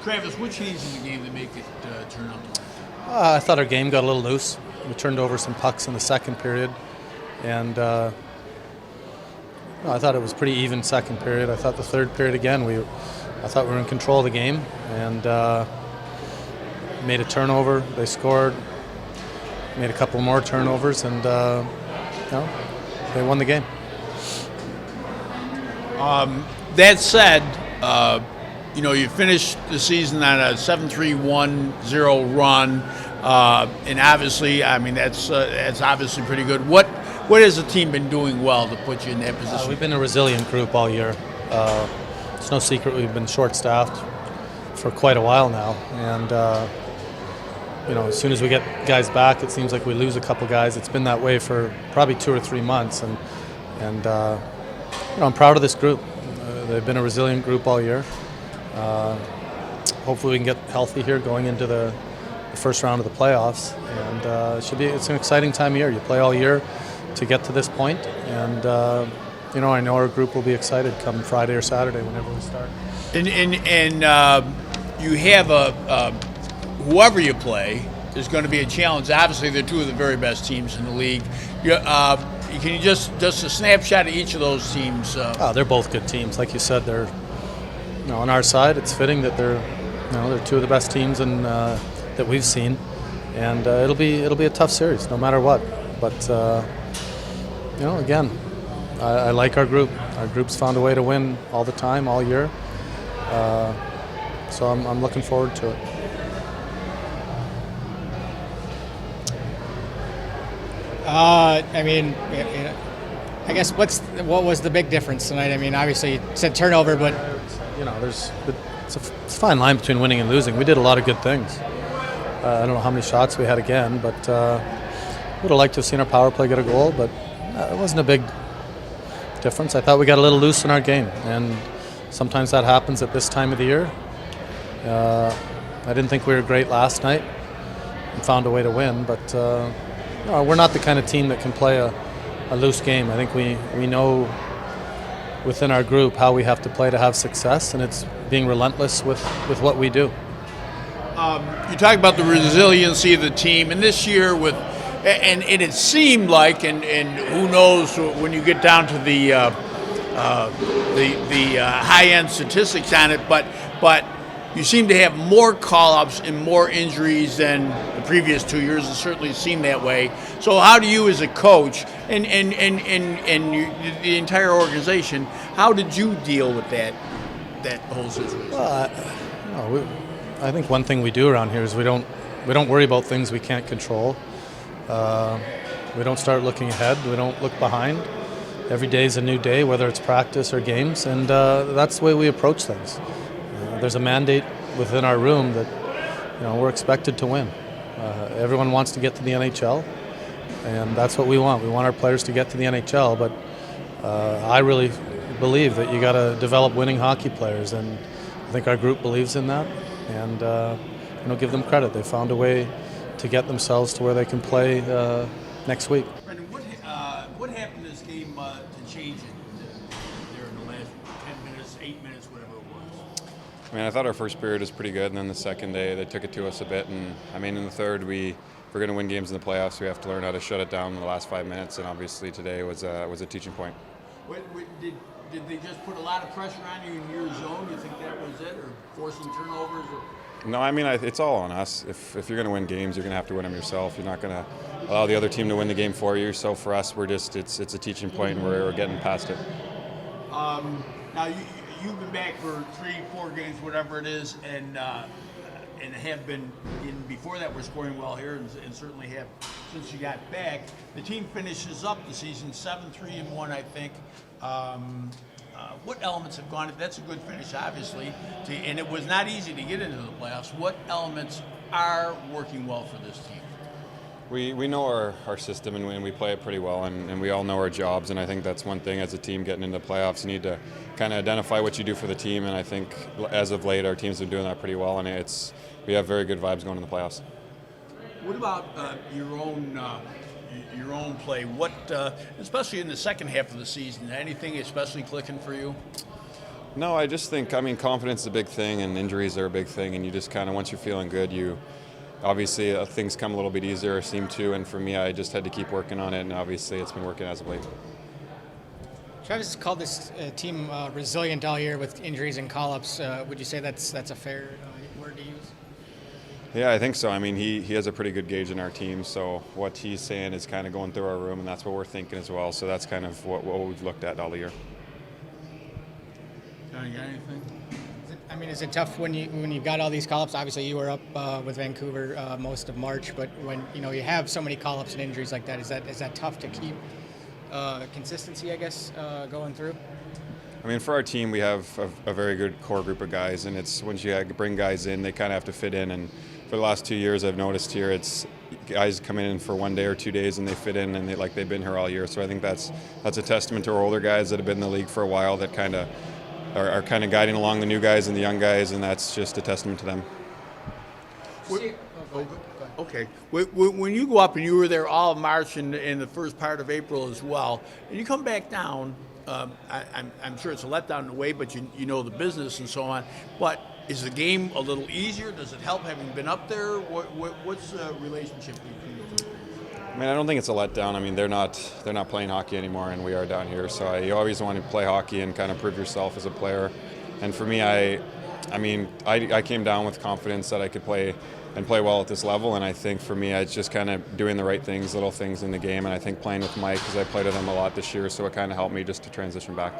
Travis, what changed in the game to make it turn out to win? I thought our game got a little loose. We turned over some pucks in the second period, and I thought it was pretty even second period. I thought the third period again, I thought we were in control of the game, and made a turnover. They scored, made a couple more turnovers, and they won the game. That said, you finished the season on a 7-3-1-0 run, and obviously, I mean that's obviously pretty good. What has the team been doing well to put you in that position? We've been a resilient group all year. It's no secret we've been short-staffed for quite a while now, and as soon as we get guys back, it seems like we lose a couple guys. It's been that way for probably 2 or 3 months, and I'm proud of this group. They've been a resilient group all year. Hopefully we can get healthy here going into the first round of the playoffs, and it's an exciting time of year. You play all year to get to this point, and I know our group will be excited come Friday or Saturday whenever we start. And you have whoever you play is going to be a challenge. Obviously, they're two of the very best teams in the league. Can you just a snapshot of each of those teams? They're both good teams, like you said. They're on our side. It's fitting that they're two of the best teams that we've seen, and it'll be a tough series no matter what. But again, I like our group. Our group's found a way to win all the time, all year. So I'm looking forward to it. I guess what was the big difference tonight? I mean, obviously you said turnover, but it's a fine line between winning and losing. We did a lot of good things. I don't know how many shots we had again, but would have liked to have seen our power play get a goal, but it wasn't a big difference. I thought we got a little loose in our game, and sometimes that happens at this time of the year. I didn't think we were great last night and found a way to win, but we're not the kind of team that can play a loose game. I think we know within our group how we have to play to have success, and it's being relentless with what we do. You talk about the resiliency of the team, and this year and it seemed like, and who knows when you get down to the high-end statistics on it, but you seem to have more call-ups and more injuries than the previous 2 years. It certainly seemed that way. So how do you as a coach and the entire organization, how did you deal with that whole situation? Well, I think one thing we do around here is we don't worry about things we can't control. We don't start looking ahead. We don't look behind. Every day is a new day, whether it's practice or games, and that's the way we approach things. There's a mandate within our room that we're expected to win. Everyone wants to get to the NHL, and that's what we want. We want our players to get to the NHL, but I really believe that you got to develop winning hockey players, and I think our group believes in that, and give them credit. They found a way to get themselves to where they can play next week. Brendan, what happened in this game to change it there in the last 10 minutes, 8 minutes, whatever it was? I mean, I thought our first period was pretty good, and then the second day they took it to us a bit. And I mean, in the third, if we're going to win games in the playoffs, we have to learn how to shut it down in the last 5 minutes. And obviously today was a teaching point. Did they just put a lot of pressure on you in your zone? You think that was it, or forcing turnovers? No, I mean, it's all on us. If you're going to win games, you're going to have to win them yourself. You're not going to allow the other team to win the game for you. So for us, it's a teaching point, and we're getting past it. Now you've been back for 3-4 games, whatever it is, and have been before that. We're scoring well here, and certainly have since you got back. The team finishes up the season 7-3-1, I think. What elements have gone? That's a good finish, obviously, and it was not easy to get into the playoffs. What elements are working well for this team? We know our system, and we play it pretty well, and we all know our jobs, and I think that's one thing as a team getting into the playoffs. You need to kind of identify what you do for the team, and I think as of late our team's been doing that pretty well, and we have very good vibes going in the playoffs. What about your own play? What, especially in the second half of the season, anything especially clicking for you? No, I just think, confidence is a big thing, and injuries are a big thing, and you just kind of, once you're feeling good, you obviously things come a little bit easier, or seem to, and for me, I just had to keep working on it, and obviously it's been working as of late. Travis has called this team resilient all year with injuries and call-ups. Would you say that's a fair word to use? Yeah, I think so. He has a pretty good gauge in our team, so what he's saying is kind of going through our room, and that's what we're thinking as well, so that's kind of what we've looked at all year. Johnny, got anything? Is it tough when you've got all these call-ups? Obviously, you were up with Vancouver most of March, but when you have so many call-ups and injuries like that, is that tough to keep consistency, I guess, going through? For our team, we have a very good core group of guys, and it's once you bring guys in, they kind of have to fit in. And for the last 2 years, I've noticed here, it's guys come in for 1 day or 2 days, and they fit in, and they've been here all year. So I think that's a testament to our older guys that have been in the league for a while, that kind of are kind of guiding along the new guys and the young guys, and that's just a testament to them. Okay. When you go up, and you were there all of March and the first part of April as well, and you come back down, I'm sure it's a letdown in a way, but you know the business and so on. But is the game a little easier? Does it help having been up there? What's the relationship between the two? I don't think it's a letdown. They're not playing hockey anymore, and we are down here. So you always want to play hockey and kind of prove yourself as a player. And for me, I came down with confidence that I could play well at this level. And I think for me, it's just kind of doing the right things, little things in the game. And I think playing with Mike, because I played with him a lot this year, so it kind of helped me just to transition back.